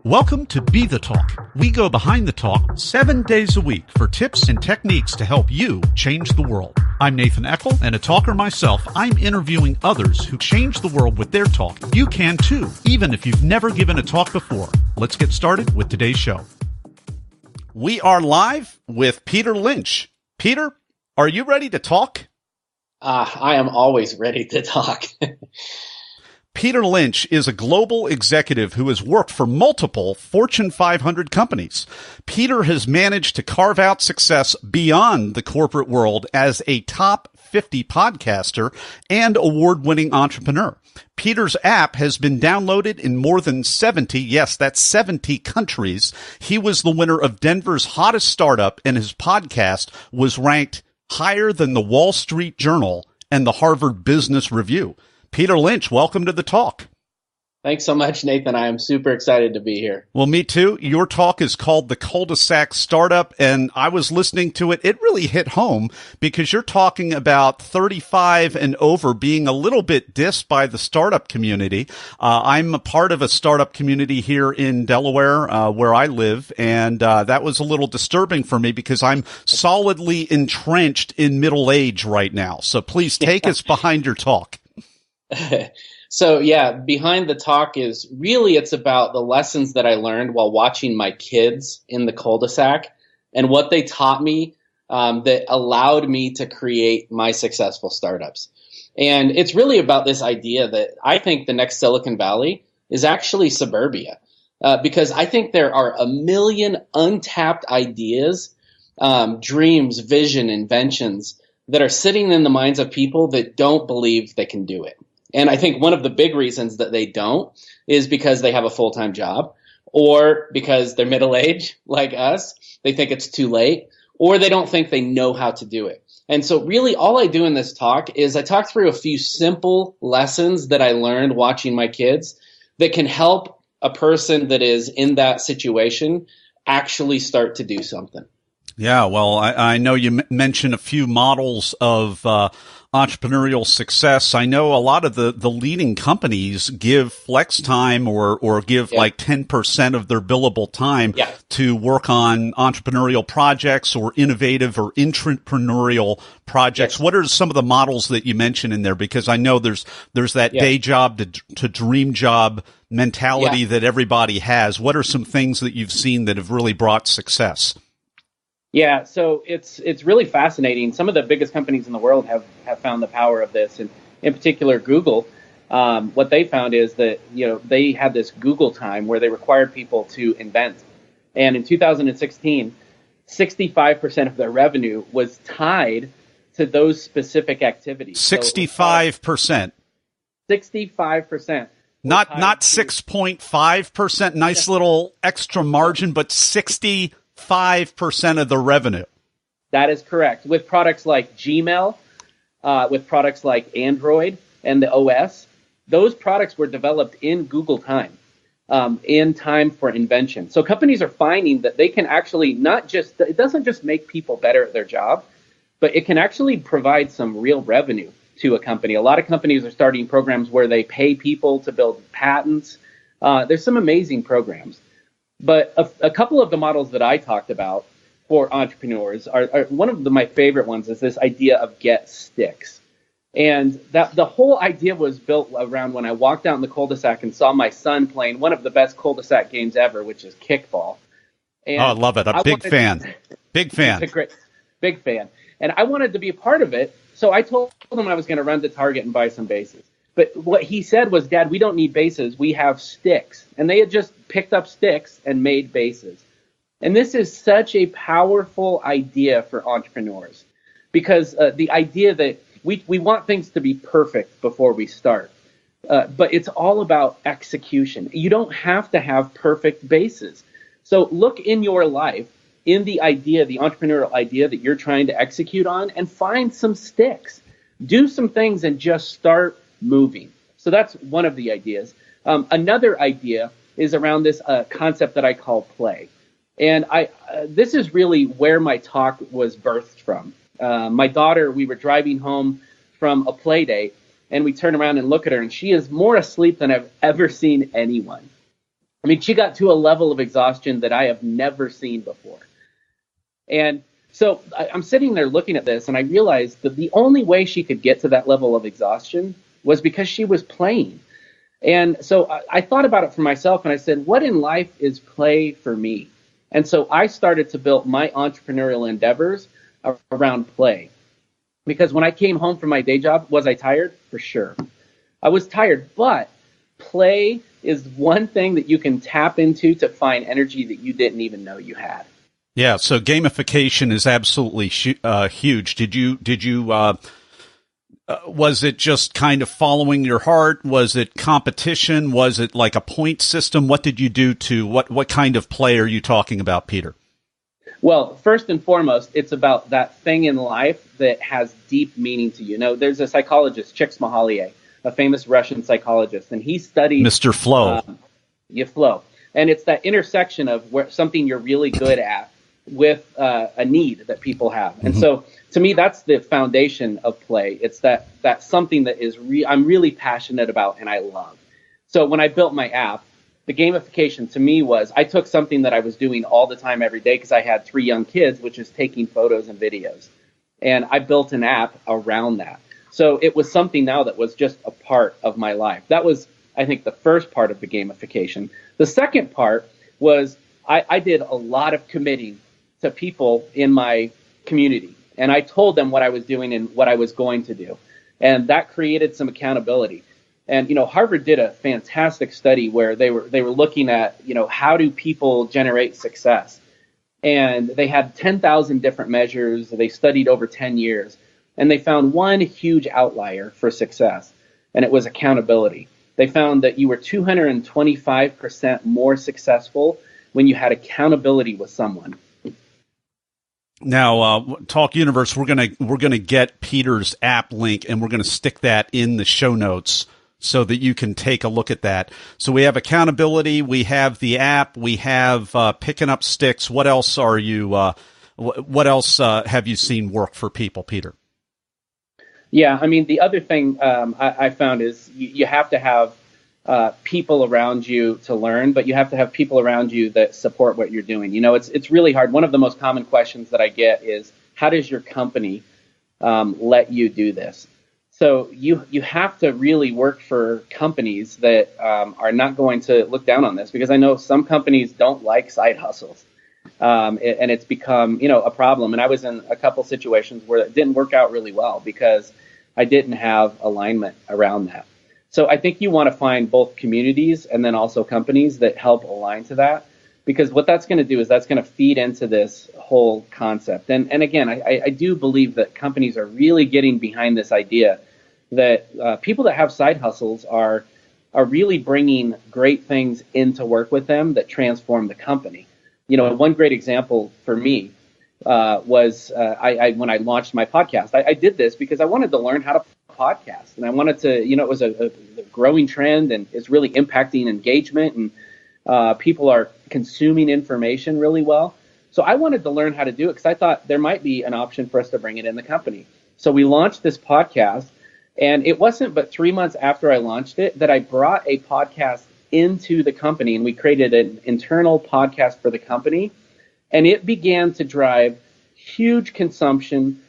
Welcome to Be The Talk. We go behind the talk 7 days a week for tips and techniques to help you change the world. I'm Nathan Eckel, and a talker myself. I'm interviewing others who change the world with their talk. You can too, even if you've never given a talk before. Let's get started with today's show. We are live with Peter Lynch. Peter, are you ready to talk? I am always ready to talk. Peter Lynch is a global executive who has worked for multiple Fortune 500 companies. Peter has managed to carve out success beyond the corporate world as a top 50 podcaster and award-winning entrepreneur. Peter's app has been downloaded in more than 70, yes, that's 70 countries. He was the winner of Denver's hottest startup, and his podcast was ranked higher than the Wall Street Journal and the Harvard Business Review. Peter Lynch, welcome to the talk. Thanks so much, Nathan. I am super excited to be here. Well, me too. Your talk is called The Cul-de-sac Startup, and I was listening to it. It really hit home because you're talking about 35 and over being a little bit dissed by the startup community. I'm a part of a startup community here in Delaware, where I live, and that was a little disturbing for me because I'm solidly entrenched in middle age right now. So please take us behind your talk. So yeah, behind the talk is really, it's about the lessons that I learned while watching my kids in the cul-de-sac and what they taught me that allowed me to create my successful startups. And it's really about this idea that I think the next Silicon Valley is actually suburbia, because I think there are a million untapped ideas, dreams, vision, inventions that are sitting in the minds of people that don't believe they can do it. And I think one of the big reasons that they don't is because they have a full-time job, or because they're middle-aged like us. They think it's too late, or they don't think they know how to do it. And so really all I do in this talk is I talk through a few simple lessons that I learned watching my kids that can help a person that is in that situation actually start to do something. Yeah, well, I know you mentioned a few models of entrepreneurial success. I know a lot of the leading companies give flex time or give like 10% of their billable time to work on entrepreneurial projects or innovative or entrepreneurial projects. What are some of the models that you mentioned in there? Because I know there's that day job to dream job mentality that everybody has. What are some things that you've seen that have really brought success? Yeah, so it's really fascinating. Some of the biggest companies in the world have found the power of this, and in particular, Google. What they found is that they had this Google time where they required people to invent, and in 2016, 65% of their revenue was tied to those specific activities. 65%. 65%. Not 6.5%. Nice little extra margin, but 65% of the revenue. That is correct. With products like Gmail, with products like Android and the OS, those products were developed in Google time, in time for invention. So companies are finding that they can actually it doesn't just make people better at their job, but it can actually provide some real revenue to a company. A lot of companies are starting programs where they pay people to build patents. There's some amazing programs. But a couple of the models that I talked about for entrepreneurs are one of my favorite ones is this idea of get sticks. And that the whole idea was built around when I walked out in the cul-de-sac and saw my son playing one of the best cul-de-sac games ever, which is kickball. And I love it. Big fan. Big fan. And I wanted to be a part of it. So I told him I was going to run to Target and buy some bases. But what he said was, Dad, we don't need bases. We have sticks. And they had just picked up sticks and made bases. And this is such a powerful idea for entrepreneurs, because the idea that we want things to be perfect before we start. But it's all about execution. You don't have to have perfect bases. So look in your life, in the entrepreneurial idea that you're trying to execute on, and find some sticks. Do some things and just start moving. So that's one of the ideas. Another idea is around this concept that I call play. And this is really where my talk was birthed from. My daughter, we were driving home from a play date, and we turn around and look at her, and she is more asleep than I've ever seen anyone. I mean, she got to a level of exhaustion that I have never seen before. And so I'm sitting there looking at this, and I realized that the only way she could get to that level of exhaustion was because she was playing. And so I thought about it for myself, and I said, what in life is play for me? And so I started to build my entrepreneurial endeavors around play. Because when I came home from my day job, was I tired? For sure. I was tired, but play is one thing that you can tap into to find energy that you didn't even know you had. Yeah, so gamification is absolutely huge. Did you was it just kind of following your heart? Was it competition? Was it like a point system? What did you do to, what kind of play are you talking about, Peter? Well, first and foremost, it's about that thing in life that has deep meaning to you. You know, there's a psychologist, Csikszentmihalyi, a famous Russian psychologist, and he studied Mr. Flow. Flow. And it's that intersection of something you're really good at with a need that people have. And so to me, that's the foundation of play. It's that something that is I'm really passionate about and I love. So when I built my app, the gamification to me was I took something that I was doing all the time every day because I had 3 young kids, which is taking photos and videos. And I built an app around that. So it was something now that was just a part of my life. That was, I think, the first part of the gamification. The second part was I did a lot of committing to people in my community. And I told them what I was doing and what I was going to do. And that created some accountability. And, you know, Harvard did a fantastic study where they were looking at, you know, how do people generate success? And they had 10,000 different measures. They studied over 10 years. And they found one huge outlier for success, and it was accountability. They found that you were 225% more successful when you had accountability with someone. Now, Talk Universe, we're gonna get Peter's app link, and we're gonna stick that in the show notes so that you can take a look at that. So we have accountability, we have the app, we have picking up sticks. What else are you? What else have you seen work for people, Peter? Yeah, I mean, the other thing I found is you have to have people around you to learn, but you have to have people around you that support what you're doing. You know, it's really hard. One of the most common questions that I get is, how does your company let you do this? So you have to really work for companies that are not going to look down on this, because I know some companies don't like side hustles. And it's become, you know, a problem. And I was in a couple situations where it didn't work out really well because I didn't have alignment around that. So I think you want to find both communities and then also companies that help align to that, because what that's going to do is that's going to feed into this whole concept. And again, I do believe that companies are really getting behind this idea that people that have side hustles are really bringing great things into work with them that transform the company. You know, one great example for me was when I launched my podcast. I did this because I wanted to learn how to podcast, and I wanted to, you know, it was a growing trend, and it's really impacting engagement, and people are consuming information really well. So I wanted to learn how to do it because I thought there might be an option for us to bring it in the company. So we launched this podcast, and it wasn't but 3 months after I launched it that I brought a podcast into the company, and we created an internal podcast for the company, and it began to drive huge consumption,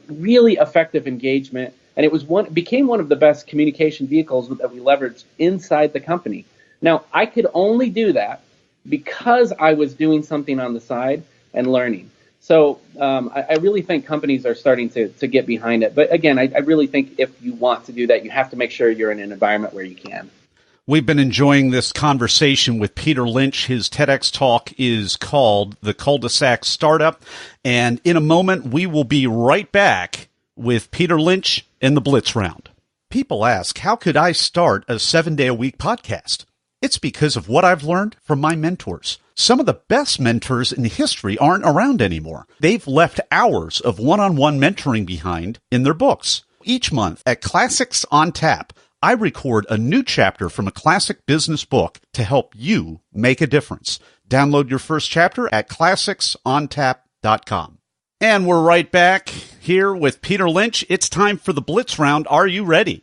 really effective engagement, and it became one of the best communication vehicles that we leveraged inside the company. Now, I could only do that because I was doing something on the side and learning. So I really think companies are starting to get behind it. But again, I really think if you want to do that, you have to make sure you're in an environment where you can. We've been enjoying this conversation with Peter Lynch. His TEDx talk is called The Cul-de-sac Startup. And in a moment, we will be right back with Peter Lynch and the Blitz Round. People ask, how could I start a 7-day-a-week podcast? It's because of what I've learned from my mentors. Some of the best mentors in history aren't around anymore. They've left hours of one-on-one mentoring behind in their books. Each month at Classics on Tap, I record a new chapter from a classic business book to help you make a difference. Download your first chapter at classicsontap.com. And we're right back here with Peter Lynch. It's time for the Blitz Round. Are you ready?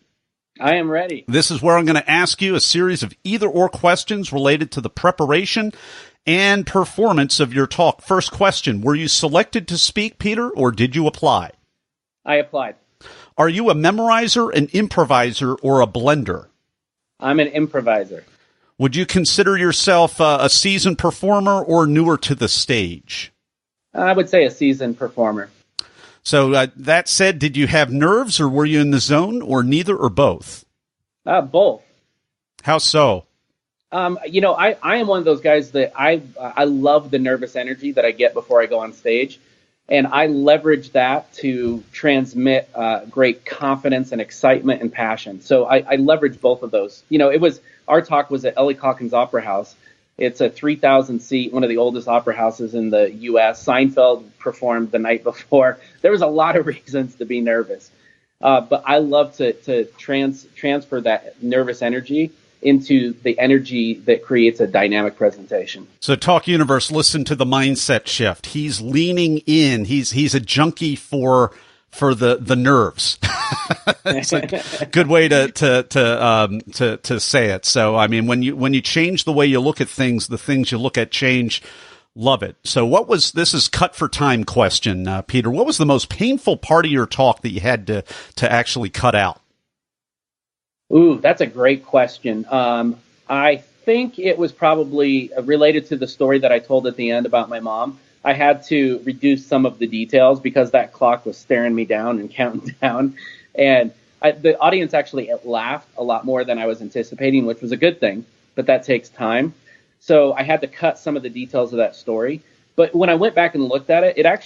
I am ready. This is where I'm going to ask you a series of either-or questions related to the preparation and performance of your talk. First question, were you selected to speak, Peter, or did you apply? I applied. Are you a memorizer, an improviser, or a blender? I'm an improviser. Would you consider yourself a seasoned performer or newer to the stage? I would say a seasoned performer. So that said, did you have nerves or were you in the zone or neither or both? Both. How so? I am one of those guys that I love the nervous energy that I get before I go on stage. And I leverage that to transmit great confidence and excitement and passion. So I leverage both of those. Our talk was at Ellie Calkins Opera House. It's a 3,000 seat, one of the oldest opera houses in the U.S. Seinfeld performed the night before. There was a lot of reasons to be nervous. But I love to transfer that nervous energy into the energy that creates a dynamic presentation. So Talk Universe, listen to the mindset shift. He's leaning in. He's a junkie for the nerves. It's a good way to say it. So I mean, when you change the way you look at things, the things you look at change. Love it. So this is cut for time question, Peter. What was the most painful part of your talk that you had to actually cut out? Ooh, that's a great question. I think it was probably related to the story that I told at the end about my mom. I had to reduce some of the details because that clock was staring me down and counting down. And the audience actually laughed a lot more than I was anticipating, which was a good thing, but that takes time. So I had to cut some of the details of that story. But when I went back and looked at it, I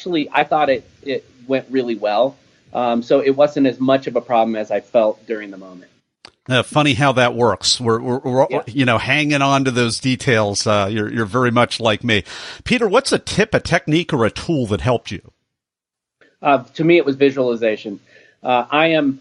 thought it went really well. So it wasn't as much of a problem as I felt during the moment. Funny how that works. We're hanging on to those details. You're very much like me. Peter, what's a tip, a technique, or a tool that helped you? To me, it was visualization. I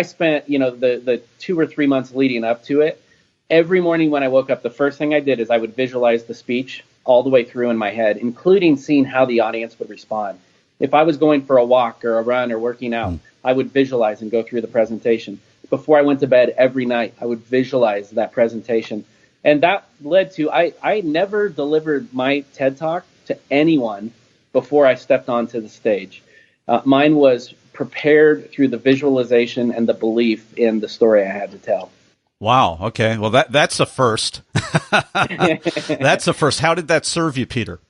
spent, the 2 or 3 months leading up to it. Every morning when I woke up, the first thing I did is I would visualize the speech all the way through in my head, including seeing how the audience would respond. If I was going for a walk or a run or working out, I would visualize and go through the presentation. Before I went to bed every night, I would visualize that presentation. And that led to, I never delivered my TED Talk to anyone before I stepped onto the stage. Mine was prepared through the visualization and the belief in the story I had to tell. Wow. Okay. Well, that's a first. That's a first. How did that serve you, Peter?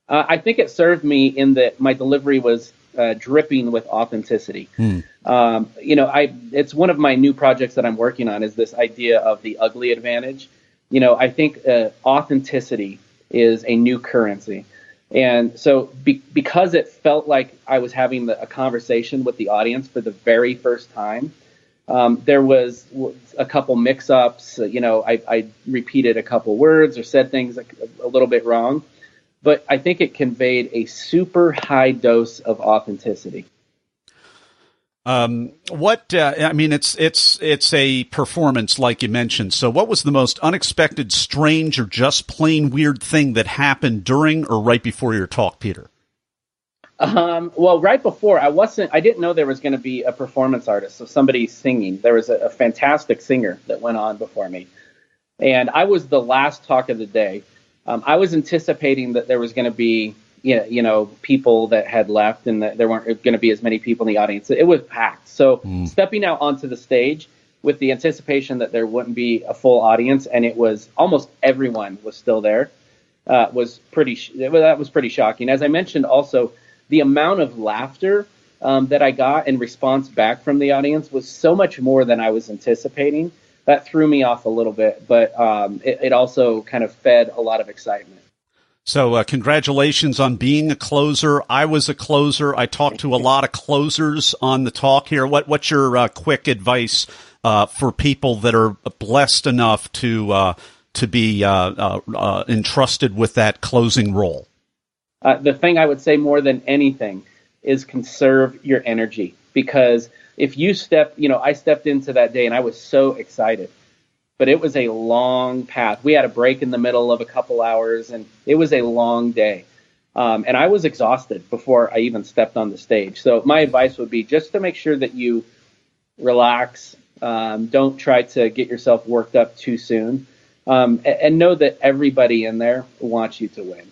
I think it served me in that my delivery was dripping with authenticity. It's one of my new projects that I'm working on is this idea of the ugly advantage. I think authenticity is a new currency. And so because it felt like I was having a conversation with the audience for the very first time, there was a couple mix-ups. I repeated a couple words or said things a little bit wrong. But I think it conveyed a super high dose of authenticity. It's a performance like you mentioned. So what was the most unexpected, strange, or just plain weird thing that happened during or right before your talk, Peter? Well, right before, I didn't know there was going to be a performance artist. So somebody singing. There was a fantastic singer that went on before me. And I was the last talk of the day. I was anticipating that there was going to be, people that had left and that there weren't going to be as many people in the audience. It was packed. So stepping out onto the stage with the anticipation that there wouldn't be a full audience and it was almost everyone was still there, was pretty shocking. As I mentioned, also the amount of laughter that I got in response back from the audience was so much more than I was anticipating. That threw me off a little bit, but it also kind of fed a lot of excitement. So congratulations on being a closer. I was a closer. I talked to a lot of closers on the talk here. What's your quick advice for people that are blessed enough to be entrusted with that closing role? The thing I would say more than anything is conserve your energy, because if you I stepped into that day and I was so excited, but it was a long path. We had a break in the middle of a couple hours and it was a long day. And I was exhausted before I even stepped on the stage. So my advice would be just to make sure that you relax, Don't try to get yourself worked up too soon. And know that everybody in there wants you to win.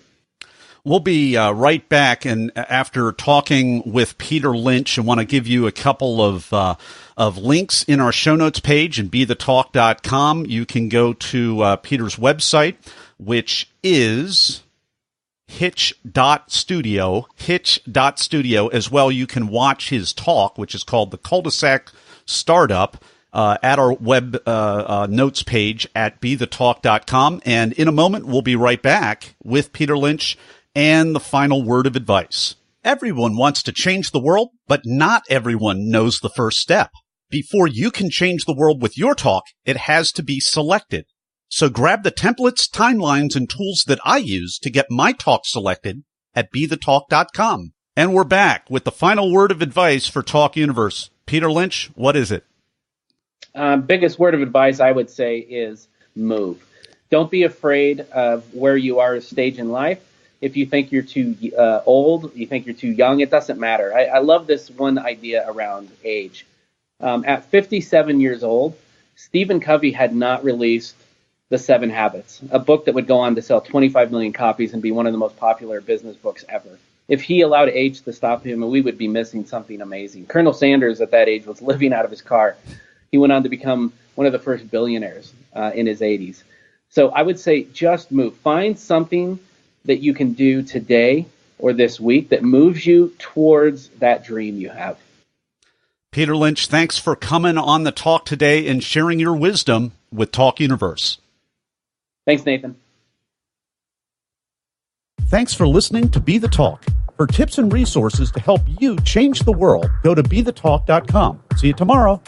We'll be right back, and after talking with Peter Lynch, I want to give you a couple of links in our show notes page and BeTheTalk.com. You can go to Peter's website, which is Hitch.studio. As well, you can watch his talk, which is called the Cul-de-sac Startup, at our web notes page at BeTheTalk.com. And in a moment, we'll be right back with Peter Lynch and the final word of advice. Everyone wants to change the world, but not everyone knows the first step. Before you can change the world with your talk, it has to be selected. So grab the templates, timelines, and tools that I use to get my talk selected at BeTheTalk.com. And we're back with the final word of advice for Talk Universe. Peter Lynch, what is it? Biggest word of advice I would say is move. Don't be afraid of where you are at a stage in life. If you think you're too old, you think you're too young, it doesn't matter. I love this one idea around age. At 57 years old, Stephen Covey had not released The 7 Habits, a book that would go on to sell 25 million copies and be one of the most popular business books ever. If he allowed age to stop him, we would be missing something amazing. Colonel Sanders at that age was living out of his car. He went on to become one of the first billionaires in his 80s. So I would say just move. Find something that you can do today or this week that moves you towards that dream you have. Peter Lynch, thanks for coming on the talk today and sharing your wisdom with Talk Universe. Thanks, Nathan. Thanks for listening to Be The Talk. For tips and resources to help you change the world, go to BeTheTalk.com. See you tomorrow.